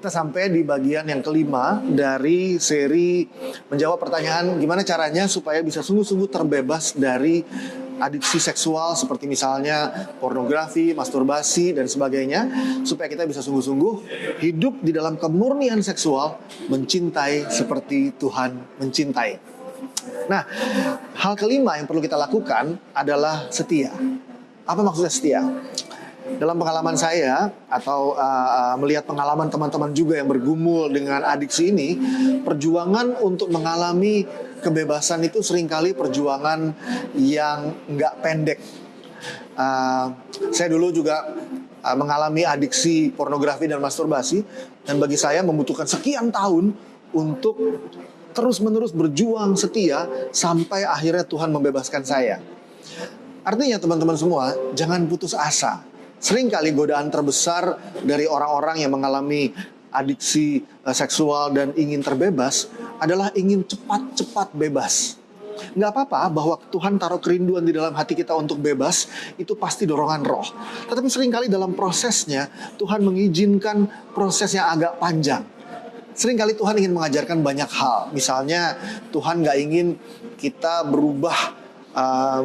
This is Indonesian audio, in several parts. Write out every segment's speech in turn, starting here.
Kita sampai di bagian yang kelima dari seri menjawab pertanyaan gimana caranya supaya bisa sungguh-sungguh terbebas dari adiksi seksual seperti misalnya pornografi, masturbasi, dan sebagainya, supaya kita bisa sungguh-sungguh hidup di dalam kemurnian seksual, mencintai seperti Tuhan mencintai. Nah, hal kelima yang perlu kita lakukan adalah setia. Apa maksudnya setia? Dalam pengalaman saya atau melihat pengalaman teman-teman juga yang bergumul dengan adiksi ini, perjuangan untuk mengalami kebebasan itu seringkali perjuangan yang nggak pendek. Saya dulu juga mengalami adiksi pornografi dan masturbasi, dan bagi saya membutuhkan sekian tahun untuk terus-menerus berjuang setia sampai akhirnya Tuhan membebaskan saya. Artinya teman-teman semua, jangan putus asa. Seringkali godaan terbesar dari orang-orang yang mengalami adiksi seksual dan ingin terbebas adalah ingin cepat-cepat bebas. Nggak apa-apa bahwa Tuhan taruh kerinduan di dalam hati kita untuk bebas, itu pasti dorongan roh. Tetapi seringkali dalam prosesnya, Tuhan mengizinkan proses yang agak panjang. Seringkali Tuhan ingin mengajarkan banyak hal. Misalnya, Tuhan nggak ingin kita berubah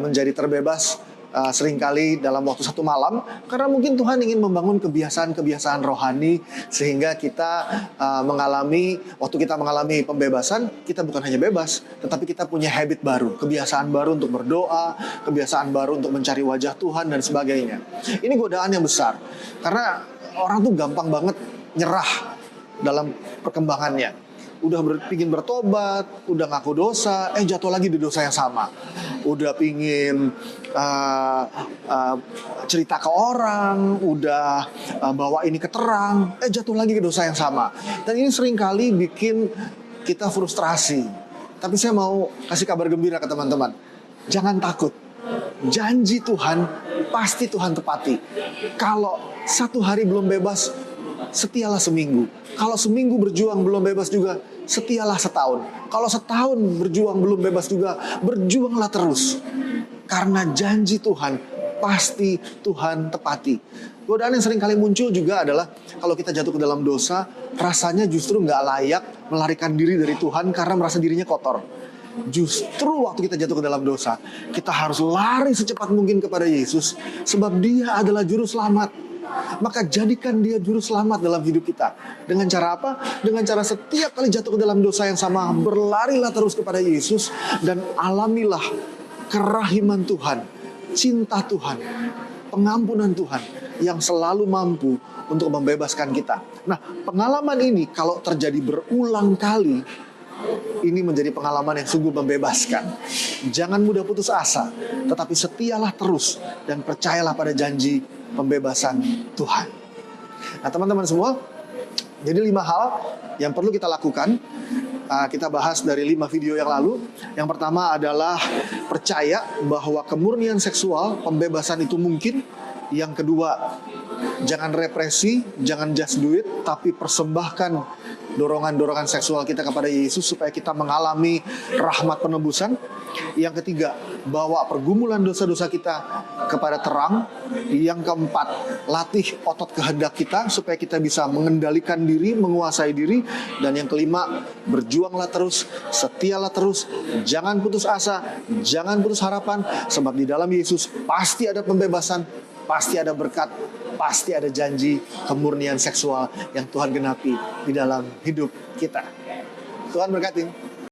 menjadi terbebas seringkali dalam waktu satu malam, karena mungkin Tuhan ingin membangun kebiasaan-kebiasaan rohani sehingga kita waktu kita mengalami pembebasan, kita bukan hanya bebas, tetapi kita punya habit baru, kebiasaan baru untuk berdoa, kebiasaan baru untuk mencari wajah Tuhan dan sebagainya. Ini godaan yang besar, karena orang tuh gampang banget nyerah dalam perkembangannya. Udah pingin bertobat, udah ngaku dosa, jatuh lagi di dosa yang sama. Udah pingin cerita ke orang, udah bawa ini ke terang, jatuh lagi ke dosa yang sama. Dan ini seringkali bikin kita frustrasi. Tapi saya mau kasih kabar gembira ke teman-teman. Jangan takut. Janji Tuhan, pasti Tuhan tepati. Kalau satu hari belum bebas, setialah seminggu. Kalau seminggu berjuang belum bebas juga, setialah setahun. Kalau setahun berjuang belum bebas juga, berjuanglah terus. Karena janji Tuhan, pasti Tuhan tepati. Godaan yang sering kali muncul juga adalah kalau kita jatuh ke dalam dosa, rasanya justru nggak layak melarikan diri dari Tuhan karena merasa dirinya kotor. Justru waktu kita jatuh ke dalam dosa, kita harus lari secepat mungkin kepada Yesus, sebab Dia adalah juru selamat. Maka jadikan Dia juru selamat dalam hidup kita. Dengan cara apa? Dengan cara setiap kali jatuh ke dalam dosa yang sama, berlarilah terus kepada Yesus dan alamilah kerahiman Tuhan, cinta Tuhan, pengampunan Tuhan yang selalu mampu untuk membebaskan kita. Nah, pengalaman ini kalau terjadi berulang kali, ini menjadi pengalaman yang sungguh membebaskan. Jangan mudah putus asa, tetapi setialah terus dan percayalah pada janji pembebasan Tuhan. Nah, teman-teman semua, jadi 5 hal yang perlu kita lakukan. Kita bahas dari 5 video yang lalu. Yang pertama adalah percaya bahwa kemurnian seksual, pembebasan itu mungkin. Yang kedua, jangan represi, jangan just do it, tapi persembahkan dorongan-dorongan seksual kita kepada Yesus supaya kita mengalami rahmat penebusan. Yang ketiga, bawa pergumulan dosa-dosa kita kepada terang. Yang keempat, latih otot kehendak kita supaya kita bisa mengendalikan diri, menguasai diri. Dan yang kelima, berjuanglah terus, setialah terus, jangan putus asa, jangan putus harapan, sebab di dalam Yesus pasti ada pembebasan, pasti ada berkat, pasti ada janji kemurnian seksual yang Tuhan genapi di dalam hidup kita. Tuhan berkati.